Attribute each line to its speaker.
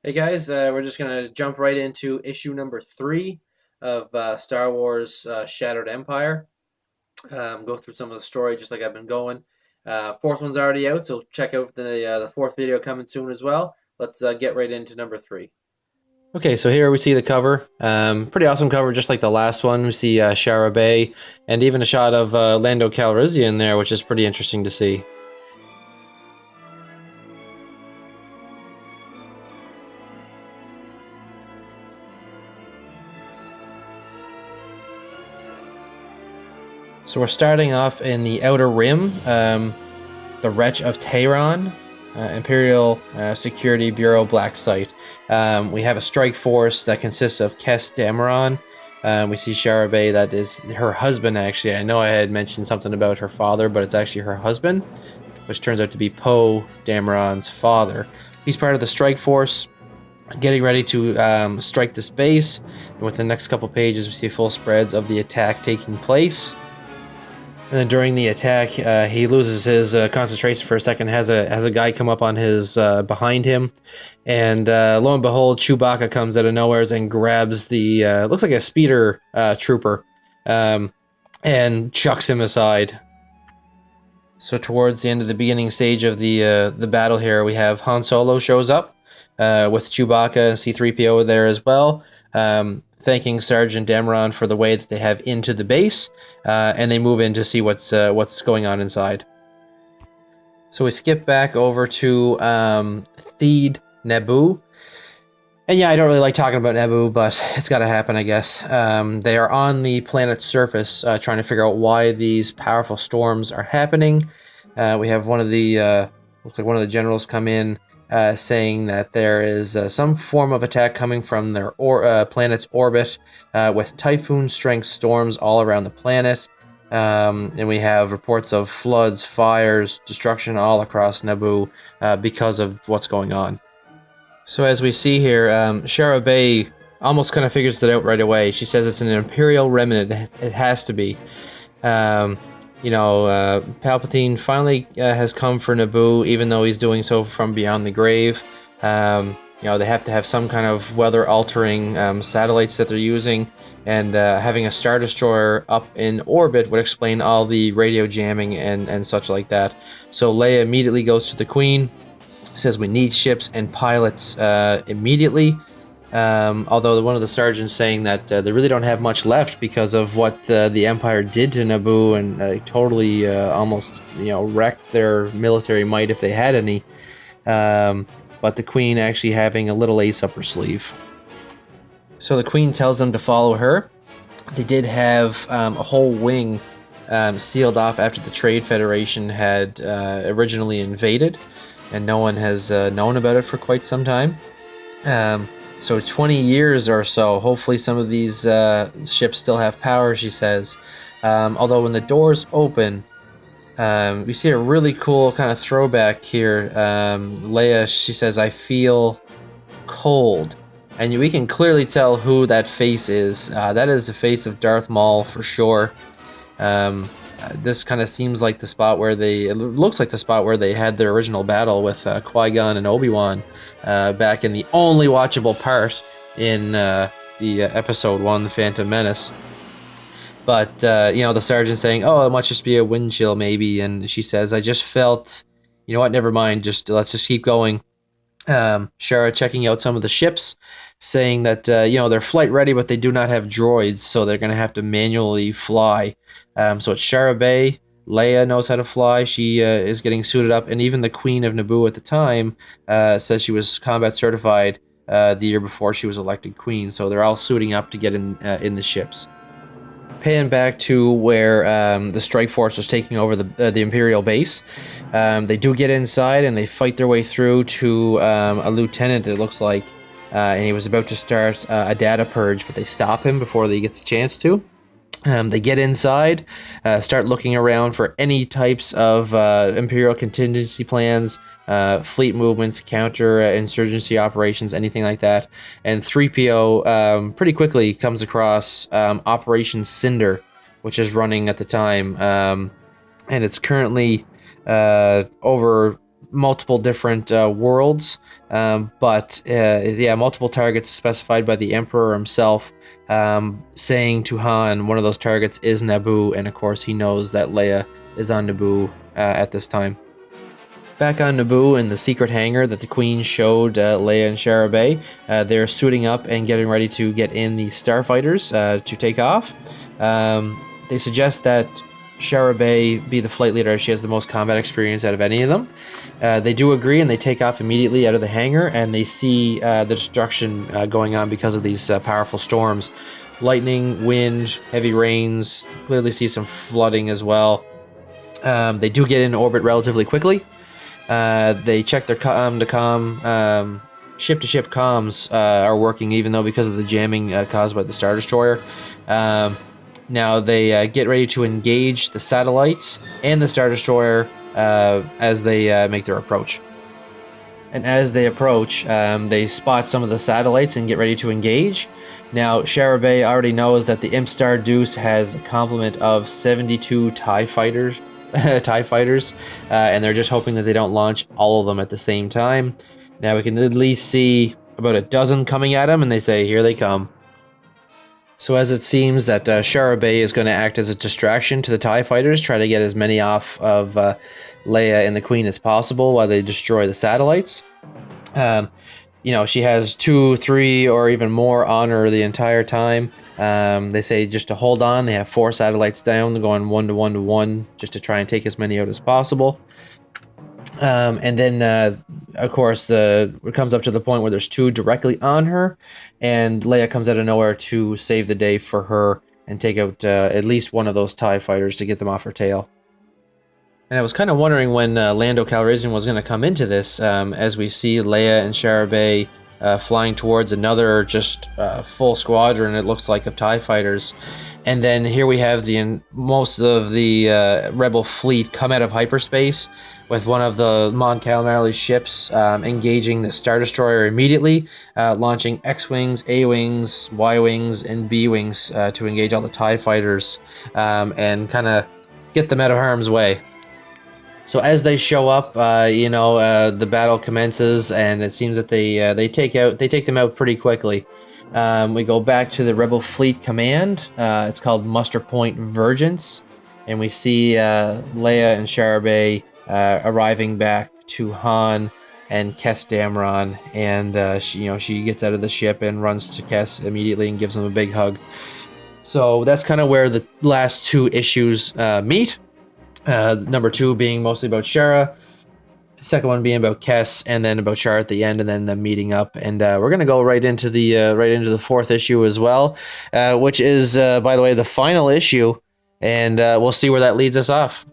Speaker 1: Hey guys, we're just gonna jump right into issue number 3 of Star Wars Shattered Empire. Go through some of the story just like I've been going. Fourth one's already out, so check out the fourth video coming soon as well. Let's get right into number 3.
Speaker 2: Okay, so here we see the cover. Pretty awesome cover, just like the last one. We see Shara Bay, and even a shot of Lando Calrissian there, which is pretty interesting to see. So we're starting off in the Outer Rim, the Wretch of Tehran, Imperial Security Bureau Black Site. We have a strike force that consists of Kes Dameron. We see Shara Bay, that is her husband, actually. I know I had mentioned something about her father, but it's actually her husband, which turns out to be Poe Dameron's father. He's part of the strike force, getting ready to strike this base. And with the next couple pages, we see full spreads of the attack taking place. And then during the attack, he loses his concentration for a second. Has a guy come up on his behind him, and lo and behold, Chewbacca comes out of nowhere and grabs the looks like a speeder trooper, and chucks him aside. So towards the end of the beginning stage of the battle here, we have Han Solo shows up with Chewbacca and C-3PO there as well, thanking Sergeant Dameron for the way that they have into the base, and they move in to see what's going on inside. So we skip back over to Theed Naboo. And yeah, I don't really like talking about Naboo, but it's got to happen, I guess. They are on the planet's surface, trying to figure out why these powerful storms are happening. We have one of the looks like one of the generals come in, saying that there is some form of attack coming from their planet's orbit, with typhoon-strength storms all around the planet. And we have reports of floods, fires, destruction all across Naboo because of what's going on. So as we see here, Shara Bay almost kind of figures it out right away. She says it's an Imperial remnant. It has to be. Um, Palpatine finally has come for Naboo, even though he's doing so from beyond the grave. They have to have some kind of weather-altering satellites that they're using, and having a Star Destroyer up in orbit would explain all the radio jamming and such like that. So Leia immediately goes to the Queen, says we need ships and pilots immediately. Although one of the sergeants saying that they really don't have much left because of what the Empire did to Naboo, and totally almost wrecked their military might if they had any. But the Queen actually having a little ace up her sleeve. So the Queen tells them to follow her. They did have a whole wing sealed off after the Trade Federation had originally invaded, and no one has known about it for quite some time. So 20 years or so, hopefully some of these ships still have power, she says. Although when the doors open, we see a really cool kind of throwback here. Leia, she says, I feel cold. And we can clearly tell who that face is. That is the face of Darth Maul for sure. This kind of seems like the spot where it looks like the spot where they had their original battle with Qui-Gon and Obi-Wan back in the only watchable part in the episode 1, The Phantom Menace. But, the sergeant saying, oh, it must just be a wind chill maybe, and she says, I just felt, you know what, never mind, let's just keep going. Shara checking out some of the ships, saying that, they're flight ready, but they do not have droids, so they're going to have to manually fly. So it's Shara Bay. Leia knows how to fly. She is getting suited up, and even the Queen of Naboo at the time says she was combat certified the year before she was elected queen. So they're all suiting up to get in the ships. Pan back to where the strike force was taking over the Imperial base. They do get inside and they fight their way through to a lieutenant, it looks like, and he was about to start a data purge, but they stop him before he gets a chance to. They get inside, start looking around for any types of Imperial contingency plans, fleet movements, counter-insurgency operations, anything like that. And 3PO pretty quickly comes across Operation Cinder, which is running at the time. And it's currently over multiple different worlds, but yeah, multiple targets specified by the Emperor himself, saying to Han one of those targets is Naboo, and of course he knows that Leia is on Naboo at this time. Back on Naboo in the secret hangar that the Queen showed Leia and Shara Bey, they're suiting up and getting ready to get in the starfighters to take off. They suggest that Shara Bey be the flight leader. She has the most combat experience out of any of them. They do agree, and they take off immediately out of the hangar, and they see the destruction going on because of these powerful storms. Lightning, wind, heavy rains, clearly see some flooding as well. They do get in orbit relatively quickly. They check their com-to-com, ship-to-ship comms are working, even though because of the jamming caused by the Star Destroyer. Now they get ready to engage the satellites and the Star Destroyer as they make their approach. And as they approach, they spot some of the satellites and get ready to engage. Now, Shara Bey already knows that the Imp-Star Deuce has a complement of 72 TIE fighters, and they're just hoping that they don't launch all of them at the same time. Now we can at least see about a dozen coming at them, and they say, "Here they come." So as it seems that Shara Bey is going to act as a distraction to the TIE fighters, try to get as many off of Leia and the Queen as possible while they destroy the satellites. She has 2, 3, or even more on her the entire time. They say just to hold on. They have 4 satellites down. They're going 1 to 1 to 1 just to try and take as many out as possible. And then, of course, it comes up to the point where there's 2 directly on her, and Leia comes out of nowhere to save the day for her and take out at least one of those TIE fighters to get them off her tail. And I was kind of wondering when Lando Calrissian was going to come into this, as we see Leia and Shara Bey flying towards another just full squadron, it looks like, of TIE fighters. And then here we have most of the Rebel fleet come out of hyperspace, with one of the Mon Calamari's ships engaging the Star Destroyer immediately, launching X-Wings, A-Wings, Y-Wings, and B-Wings to engage all the TIE fighters and kind of get them out of harm's way. So as they show up, the battle commences, and it seems that they take them out pretty quickly. We go back to the Rebel Fleet Command. It's called Muster Point Vergence, and we see Leia and Shara Bey arriving back to Han and Kes Dameron, and she gets out of the ship and runs to Kes immediately and gives him a big hug. So that's kind of where the last 2 issues meet. Number 2 being mostly about Shara, second one being about Kes, and then about Shara at the end, and then them meeting up. And we're gonna go right into the 4th issue as well, which is, by the way, the final issue, and we'll see where that leads us off.